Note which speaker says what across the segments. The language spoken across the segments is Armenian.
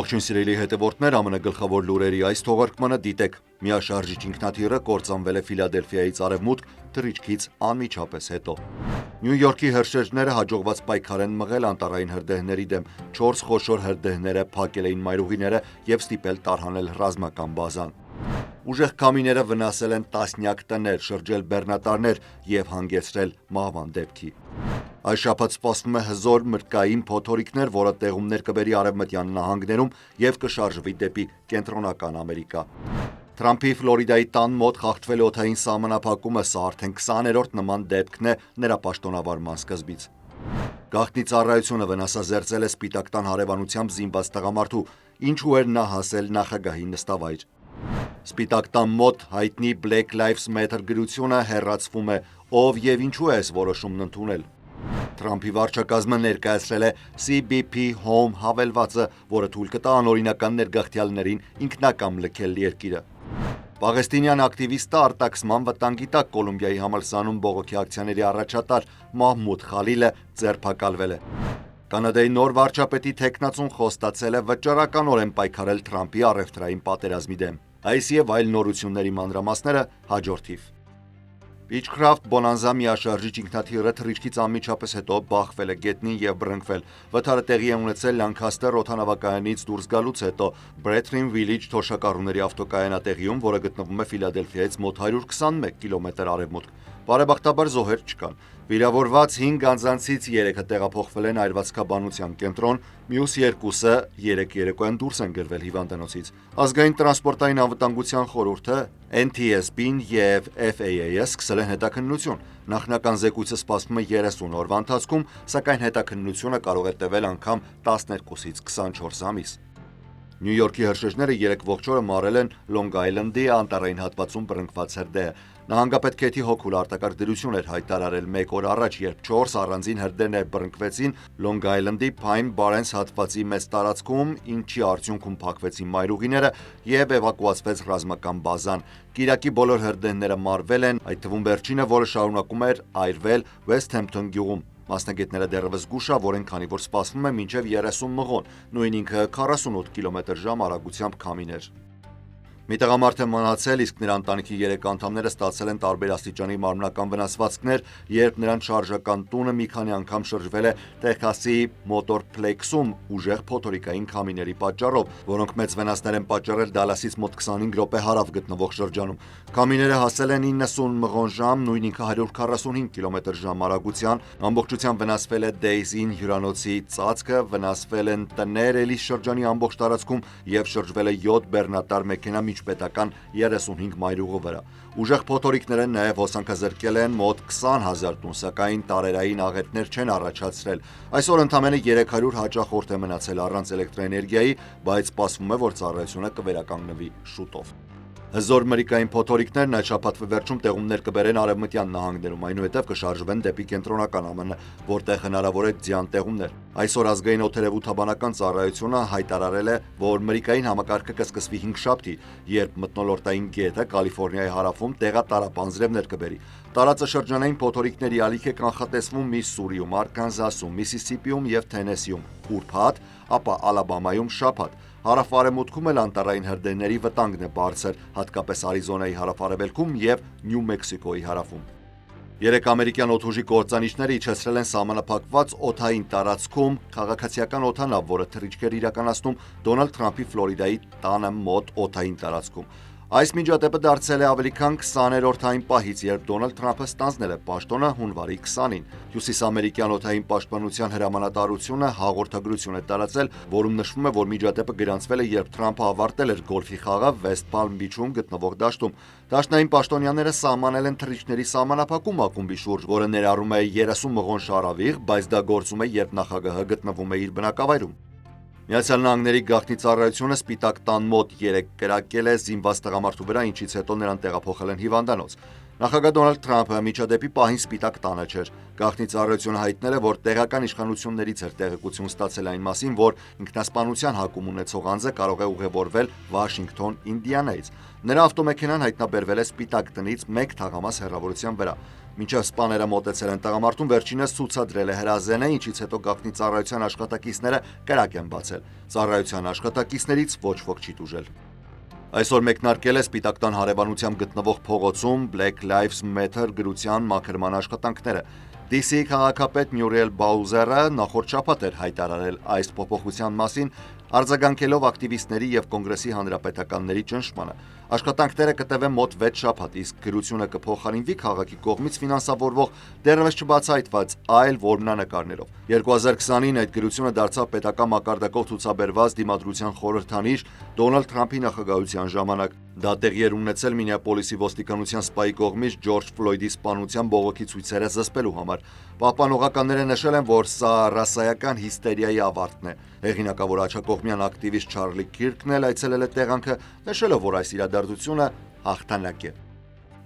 Speaker 1: Ողջույն սիրելի հետևորդներ, ԱՄՆ գլխավոր լուրերի այս թողարկմանը դիտեք. միաշարժիչ ինքնաթիռը կործանվել է Ֆիլադելֆիայից արևմուտք թռիչքից անմիջապես հետո։ Նյու Յորքի հրշեջները հաջողված պայքար են մղել անտառային հրդեհների դեմ, 4 խոշոր հրդեհները փակել էին մայրուղիները եւ ստիպել տարհանել ռազմական բազան։ Ուժեղ քամիները վնասել են տասնյակ տներ, շրջել բեռնատարներ եւ հանգեցրել մահվան դեպքի։ Այս շաբաթ սպասվում է հզոր մրրկային փոթորիկներ, որը տեղումներ կբերի արևմտյան նահանգներում եւ կշարժվի դեպի կենտրոնական Ամերիկա։ Թրամփի Ֆլորիդայի տան մոտ խախտվել օդային սահմանափակումը, սա արդեն 20-րդ նման դեպքն է նրա պաշտոնավարման սկզբից։ Գաղտնի ծառայությունը վնասազերծել է Սպիտակ տան հարևանությամբ զինված տղամարդու, ինչու էր նա հասել նախագահի նստավայր։ Սպիտակ տան մոտ հայտնի Black Lives Matter գրությունը հեռացվում է, ով եւ ինչու է այս որոշումն ընդունել։ Թրամփի վարչակազմը ներկայացրել է CBP Home հավելվածը, որը թույլ կտա անօրինական ներգաղթյալներին ինքնակամ լքել երկիրը։ Պաղեստինյան ակտիվիստը արտաքսման վտանգի տակ Կոլումբիայի համալսարանում բողոքի ակցիաների առաջատար Մահմուդ Խալիլը ձերբակալվել է։ Կանադայի նոր վարչապետի թեկնածուն խոստացել է վճռականորեն պայքարել Թրամփի առևտրային պատերազմի դեմ։ Այս եւ այլ նորությունների մանրամասները հաջորդիվ։ Beechcraft Bonanza միաշարժիչ ինքնաթիռը թռիչքից անմիջապես հետո բախվել է գետնին եւ բռնկվել։ Վթարը տեղի է ունեցել Lancaster օդանավակայանից դուրս գալուց հետո Brethren Village թոշակառուների ավտոկայանատեղիում, որը գտնվում է Ֆիլադելֆիայից մոտ 121 կիլոմետր արևմուտք։ Բարեբախտաբար զոհեր չկան։ Վիրավորված 5 անձանցից 3-ը տեղափոխվել են այրվածքաբանության կենտրոն, մյուս 2-ը երեկ երեկոյան դուրս են գրվել հիվանդանոցից։ Ազգային տրանսպորտային անվտանգության խորհուրդը, NTSB-ն եւ FAA-ը սկսել են հետաքննություն։ Նախնական զեկույցը սպասվում է 30 օրվա ընթացքում, սակայն հետաքննությունը կարող է տևել անգամ 12-ից 24 ամիս։ Նյու Յորքի հրշեջները 3 ողջ օրը մարել են Long Island-ի անտառային հատվածում բռնկված հրդեհը։ Նահանգապետ Քեթի Հոքուլը արտակարգ դրություն էր հայտարարել 1 օր առաջ, երբ 4 առանձին հրդեհներ բռնկվեցին Long Island-ի Pine Barrens հատվածի մեծ տարածքում, ինչի արդյունքում փակվեցին մայրուղիները եւ էվակուացվեց ռազմական բազան։ Կիրակի բոլոր հրդեհները մարվել են, այդ թվում վերջինը, որը շարունակում էր այրվել West Hampton գյուղում։ Մասնագետները դեռևս զգուշավոր են, քանի որ սպասվում է մինչև 30 մղոն, նույն ինքը 48 կմ/ժ արագությամբ քամիներ։ Մի տղամարդ է մահացել, իսկ նրա ընտանիքի 3 անդամները ստացել են տարբեր աստիճանի մարմնական վնասվածքներ, երբ նրանց շարժական տունը մի քանի անգամ շրջվել է Տեխասի Մոտորփլեքսում ուժեղ փոթորիկային քամիների պատճառով, որոնք մեծ վնասներ են պատճառել Դալասից մոտ 25 րոպե հարավ գտնվող շրջանում։ Քամիները հասել են 90 մղոն/ժամ, նույն ինքը 145 կմ/ժ արագության, ամբողջությամբ վնասվել է Days-Inn հյուրանոցի ծածկը, վնասվել են տներ Էլիս շրջանի ամբողջ տարածքում եւ շրջվել է 7 բեռնատար մեքենա միջպետական 35 մայրուղու վրա։ Ուժեղ փոթորիկները նաև հոսանքազրկել են մոտ 20,000 տուն, սակայն տարերային աղետներ չեն առաջացրել։ Այսօր ընդամենը 300 հաճախորդ է մնացել առանց էլեկտրոէներգիայի, բայց սպասվում է, որ ծառայությունը կվերականգնվի շուտով։ Հզոր մրրիկային փոթորիկներն այդ շաբաթվա վերջում տեղումներ կբերեն արևմտյան նահանգներում, այնուհետև կշարժվեն դեպի կենտրոնական ԱՄՆ, որտեղ հնարավոր է ձյան տեղումներ։ Այսօր ազգային օդերևութաբանական ծառայությունը հայտարարել է, որ մրրիկային համակարգը կսկսվի 5շաբթի, երբ մթնոլորտային գետը Կալիֆոռնիայի հարավում տեղատարապ անձրևներ կբերի։ Տարածաշրջանային փոթորիկների ալիք է կանխատեսվում Միսսուրիում, Արքանզասում, Միսիսիպիում եւ Թենեսիում ուրբաթ, ապա Ալաբամայում շաբաթ։ Հարավ-արևմուտքում էլ անտառային հրդեհների վտանգն է բարձր, հատկապես Արիզոնայի հարավ-արևելքում եւ Նյու Մեքսիկոյի հարավում։ Երեք ամերիկյան օդուժի կործանիչները իջեցրել են սահմանափակված օդային տարածքում քաղաքացիական օդանավ, որը թռիչք էր իրականացնում Դոնալդ Թրամփի Ֆլորիդայի տանը մոտ օդային տարածքում։ Այս միջադեպը դարձել է ավելի քան 20-րդ պահից, երբ Դոնալդ Թրամփը ստանձնել է պաշտոնը հունվարի 20-ին։ Հյուսիսամերիկյան օդային պաշտպանության հրամանատարությունը հաղորդագրություն է տարածել, որում նշվում է, որ միջադեպը գրանցվել է, երբ Թրամփը ավարտել էր գոլֆի խաղը Վեսթ Պալմ Բիչում գտնվող դաշտում։ Դաշնային պաշտոնյաները սահմանել են թռիչքների սահմանափակում ակումբի շուրջ, որը ներառում է 30 մղոն շարավիղ, բայց դա գործում է, երբ նախագահը գտնվում է իր բնակավայրում։ Միացյալ Նահանգների գաղտնի ծառայությունը Սպիտակ տան մոտ 3 կրակել է զինված տղամարդու վրա, ինչից հետո նրան տեղափոխել են հիվանդանոց։ Նախագահ Դոնալդ Թրամփը միջադեպի պահին Սպիտակ տանը չէր։ Գաղտնի ծառայությունը հայտնել է, որ տեղական իշխանություններից էր տեղեկություն ստացել այն մասին, որ ինքնասպանության հակում ունեցող անձը կարող է ուղևորվել Վաշինգտոն, Ինդիանայից։ Նրա ավտոմեքենան հայտնաբերվել է Սպիտակ տնից 1 թաղամաս հեռավորության վրա։ Մինչև սպաները մոտեցել են տղամարդուն, վերջինս ցուցադրել է հրազենը, ինչից հետո գաղտնի ծառայության աշխատակիցները կրակ են բացել։ Ծառայության աշխատակիցներից ոչ ոք չի տուժել։ Այսօր մեկնարկել է Սպիտակ տան հարևանությամբ գտնվող փողոցում Black Lives Matter գրության մաքրման աշխատանքները։ DC քաղաքապետ Մյուրիել Բաուզերը նախորդ շաբաթ էր հայտարարել այս փոփոխության մասին, արձագանքելով ակտիվիստների եւ կոնգրեսի հանրապետականների ճնշմանը։ Աշխատանքները կտևեն մոտ 6 շաբաթ, իսկ գրությունը կփոխարինվի քաղաքի կողմից ֆինանսավորվող դեռևս չբացահայտված այլ որմնանկարներով։ 2020-ին այդ գրությունը դարձավ պետական մակարդակով ցուցաբերված դիմադրության խորհրդանիշ Դոնալդ Թրամփի նախագահության ժամանակ։ Դա տեղի էր ունեցել Մինեապոլիսի ոստիկանության սպայի կողմից Ջորջ Ֆլոյդի սպանության բողոքի ցույցերը զսպելու համար։ Պահպանողականները նշել են, որ սա ռասայական հիստերիայի ավարտն է։ Հեղինակավոր աջակողմյան ակտիվիստ Չարլի Քիրքն էլ այցելել է տեղանքը, նշելով, որ այս իրադարձությունը հաղթանակ է։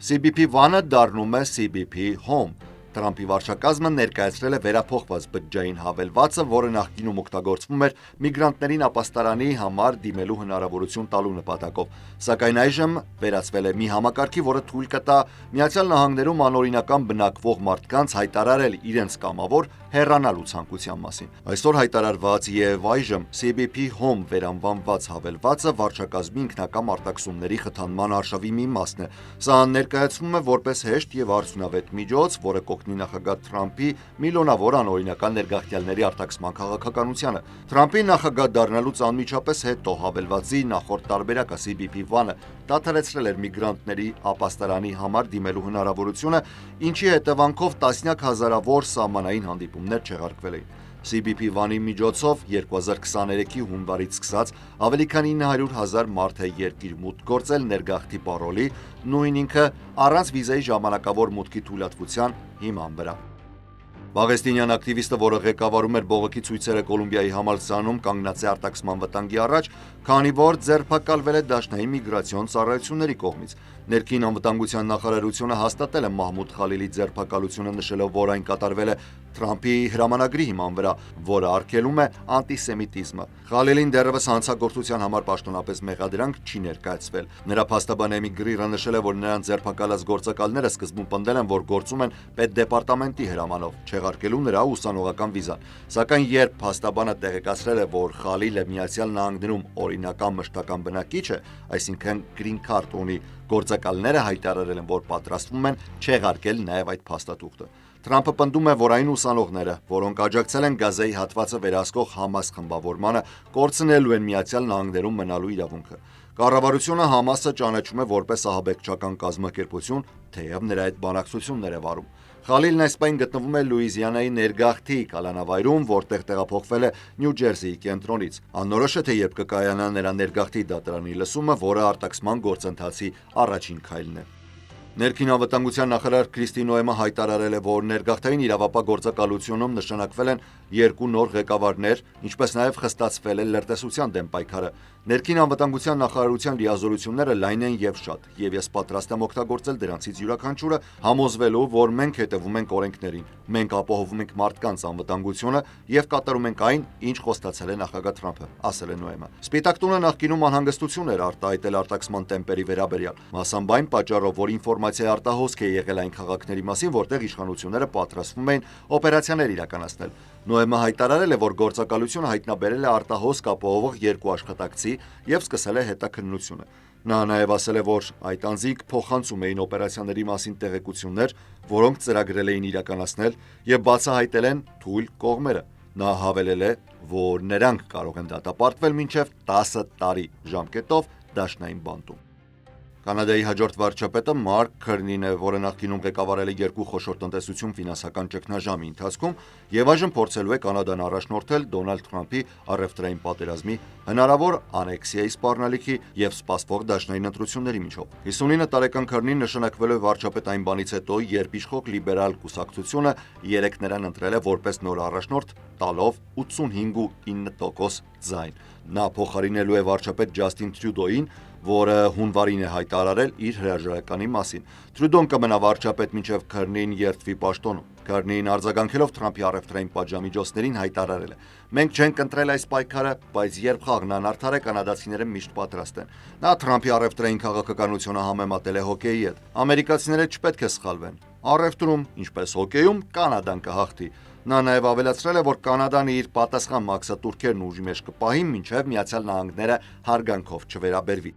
Speaker 1: CBP1-ը դառնում է CBP Home։ Թրամփի վարչակազմը ներկայացրել է վերափոխված բջջային հավելվածը, որը նախկինում օգտագործվում էր միգրանտներին ապաստարանի համար դիմելու հնարավորություն տալու նպատակով, սակայն այժմ վերածվել է մի համակարգի, որը թույլ կտա Միացյալ Նահանգներում անօրինական բնակվող մարդկանց հայտարարել իրենց կամավոր հեռանալու ցանկության մասին։ Այսօր հայտարարված եւ այժմ CBP Home վերանվանված հավելվածը վարչակազմի ինքնակամ արտաքսումների խթանման արշավի մի մասն է։ Սա ներկայացվում է որպես հեշտ եւ արդյունավետ միջոց, որը կօգնի նախագահ Թրամփի միլիոնավոր անօրինական ներգաղթյալների արտաքսման քաղաքականությանը։ Թրամփի նախագահ դառնալուց անմիջապես հետո հավելվածի նախորդ տարբերակը CBP1-ը դադարեցրել էր միգրանտների ապաստարանի համար դիմելու հնարավորությունը, ինչի հետևանքով տասնյակ հազարավոր սահմանային հանդիպումներ չեղարկվել էին։ CBP1-ի միջոցով 2023-ի հունվարից սկսած ավելի քան 900,000 մարդ է երկիր մուտք գործել ներգաղթի պարոլի, նույն ինքը առանց վիզայի ժամանակավոր մուտքի թույլատվության հիման վրա։ Պաղեստինյան ակտիվիստը, որը ղեկավարում էր բողոքի ցույցերը Կոլումբիայի համալսարանում, կանգնած է արտաքսման վտանգի առաջ, քանի որ ձերբակալվել է դաշնային միգրացիոն ծառայությունների կողմից։ Ներքին անվտանգության նախարարությունը հաստատել է Մահմուդ Խալիլի ձերբակալությունը, նշելով, որ այն կատարվել է Թրամփի հրամանագրի հիման վրա, որը արգելում է անտիսեմիտիզմը։ Խալիլին դեռևս հանցագործության համար պաշտոնապես մեղադրանք չի ներկայացվել։ Նրա փաստաբան Էմի Գրիրը նշել է, որ նրան ձերբակալած գործակալները սկզբում պնդել են, որ գործում են պետդեպարտամենտի հրամանով, չեղարկելու նրա ուսանողական վիզան։ Սակայն երբ փաստաբանը տեղեկացրել է, որ Խալիլը Միացյալ Նահանգներում օրինական մշտական բնակիչ է, այսինքն գրին քարտ ունի, գործակալները հայտարարել են, որ պատրաստվում են չեղարկել նաև այդ փաստաթուղթը։ Թրամփը պնդում է, որ այն ուսանողները, որոնք աջակցել են Գազայի հատվածը վերահսկող Համաս խմբավորմանը, կորցնելու են Միացյալ Նահանգներում մնալու իրավունքը։ Կառավարությունը Համասը ճանաչում է որպես ահաբեկչական կազմակերպություն, թեև նրա այդ բանակցություններ է վարում։ Խալիլն այս պահին գտնվում է Լուիզիանայի ներգաղթի կալանավայրում, որտեղ տեղափոխվել է Նյու Ջերսիի կենտրոնից։ Անորոշ է, թե երբ կկայանա նրա ներգաղթի դատարանի լսումը, որը արտաքսման գործընթացի առաջին քայլն է։ Ներքին անվտանգության նախարար Քրիստի Նոեմը հայտարարել է, որ ներգաղթային իրավապահ գործակալությունում նշանակվել են 2 նոր ղեկավարներ, ինչպես նաև խստացվել է լրտեսության դեմ պայքարը։ Ներքին անվտանգության նախարարության լիազորությունները լայն են եւ շատ, եւ ես պատրաստ եմ օգտագործել դրանցից յուրաքանչյուրը, համոզվելով, որ մենք հետևում ենք օրենքներին, մենք ապահովում ենք մարդկանց անվտանգությունը եւ կատարում ենք այն, ինչ խոստացել է նախագահ Թրամփը, ասել է Նոեմը։ Սպիտակ տունը նախկինում անհանգստություն էր արտահայտել արտաքսման տեմպերի վերաբերյալ, մասամբ այն պատճառով, որ ինֆորմացիայի արտահոսք է եղել այն քաղաքների մասին, որտեղ իշխանությունները պատրաստվում էին օպերացիաներ իրականացնել։ Նոեմը հայտարարել է, որ գործակալությունը հայտնաբերել է արտահոսք ապահովող 2 աշխատակցի եւ սկսել է հետաքննությունը։ Նա նաև ասել է, որ այդ անձինք փոխանցում էին օպերացիաների մասին տեղեկություններ, որոնք ծրագրել էին իրականացնել եւ բացահայտել են թույլ կողմերը։ Նա հավելել է, որ նրանք կարող են դատապարտվել մինչև 10 տարի ժամկետով դաշնային բանտում։ Կանադայի հաջորդ վարչապետը Մարկ Քերնին է, որը նախկինում ղեկավարել է 2 խոշոր տնտեսություն ֆինանսական ճգնաժամի ընթացքում եւ այժմ փորձելու է Կանադան առաջնորդել Դոնալդ Թրամփի առևտրային պատերազմի, հնարավոր անեքսիայի սպառնալիքի եւ սպասվող դաշնային ընտրությունների միջով։ 59 տարեկան Քերնին նշանակվել է վարչապետ այն բանից հետո, երբ իշխող լիբերալ կուսակցությունը 3 նրան ընտրել է որպես նոր առաջնորդ, տալով 85.9% ձայն։ Նա փոխարինելու է վարչապետ Ջաստին Տրյուդոին, որը հունվարին է հայտարարել իր հրաժարականի մասին։ Թրուդոն կմնա վարչապետ մինչև Քըրնին երթվի պաշտոնում։ Քըրնին արձագանքելով Թրամփի առևտրային պատժամիջոցներին հայտարարել է. «Մենք չենք ընտրել այս պայքարը, բայց երբ խաղն անարդար է, կանադացիները միշտ պատրաստ են»։ Նա Թրամփի առևտրային քաղաքականությունը համեմատել է հոկեյի հետ։ Ամերիկացիները չպետք է սխալվեն։ Առևտրում, ինչպես հոկեյում, Կանադան կհաղթի։ Նա նաև ավելացրել է, որ Կանադան իր պատասխան մաքսատուրքերն ուժի մեջ կպահի, մինչև Միացյալ Նահանգները հարգանքով չվերաբերվի։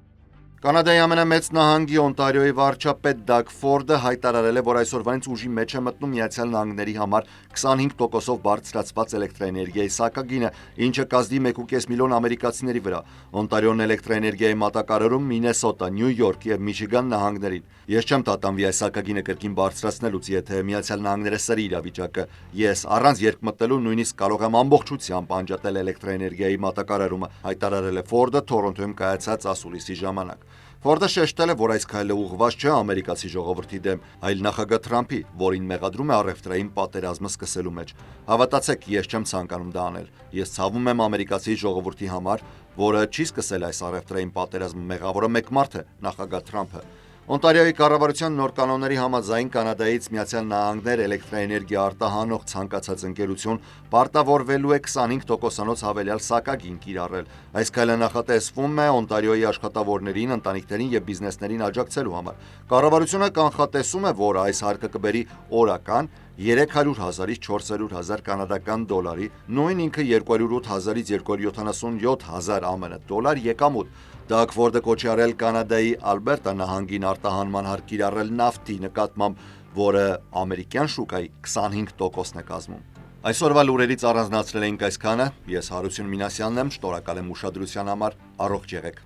Speaker 1: Կանադայի ամենամեծ նահանգի Օնտարիոյի վարչապետ Դագ Ֆորդը հայտարարել է, որ այսօրվանից ուժի մեջ է մտնում Միացյալ Նահանգների համար 25%-ով բարձրացված էլեկտրաէներգիայի սակագինը, ինչը կազդի 1.5 միլիոն ամերիկացիների վրա։ Օնտարիոն էլեկտրաէներգիայի մատակարարում Մինեսոտա, Նյու Յորք եւ Միչիգան նահանգներին։ Ես չեմ տատանվի այս սակագինը կրկին բարձրացնելուց, եթե Միացյալ Նահանգները սրի իրավիճակը։ Ես առանց երկմտելու նույնիսկ կարող եմ ամբողջությամբ անջատել էլեկտրաէներգիայի մատակարարումը, հայտարարել է Ֆորդը Թորոնտոյում կայացած ասուլիսի ժամանակ։ Ֆորդը շեշտել է, որ այս քայլը ուղղված չէ ամերիկացի ժողովրդի դեմ, այլ նախագահ Թրամփի, որին մեղադրում է առևտրային պատերազմը սկսելու մեջ։ Հավատացեք, ես չեմ ցանկանում դա անել։ Ես ցավում եմ ամերիկացի ժողովրդի համար, որը չի սկսել այս առևտրային պատերազմը, մեղավորը մեկ մարդ է՝ նախագահ Թրամփը։ Օնտարիոյի կառավարության նոր կանոնների համաձայն Կանադայից Միացյալ Նահանգներ էլեկտրաէներգիա արտահանող ցանկացած ընկերություն պարտավորվելու է 25%-անոց հավելյալ սակագին կիրառել։ Այս քայլը նախատեսվում է Օնտարիոյի աշխատավորներին, ընտանիքներին եւ բիզնեսներին աջակցելու համար։ Կառավարությունը կանխատեսում է, որ այս հարկը կբերի օրական 300,000-ից 400,000 կանադական դոլարի, նույն ինքը 208,000-ից 277,000 ԱՄՆ դոլար եկամուտ։ Դագ Ֆորդը կոչի արել Կանադայի Ալբերտա նահանգին արտահանման հարկ կիրառել նավթի նկատմամբ, որը ամերիկյան շուկայի 25%-ն է կազմում։ Այսօրվա լուրերից առանձնացրել էինք այսքանը։ Ես Հարություն Մինասյանն եմ, շնորհակալ եմ ուշադրության համար, առողջ եղեք։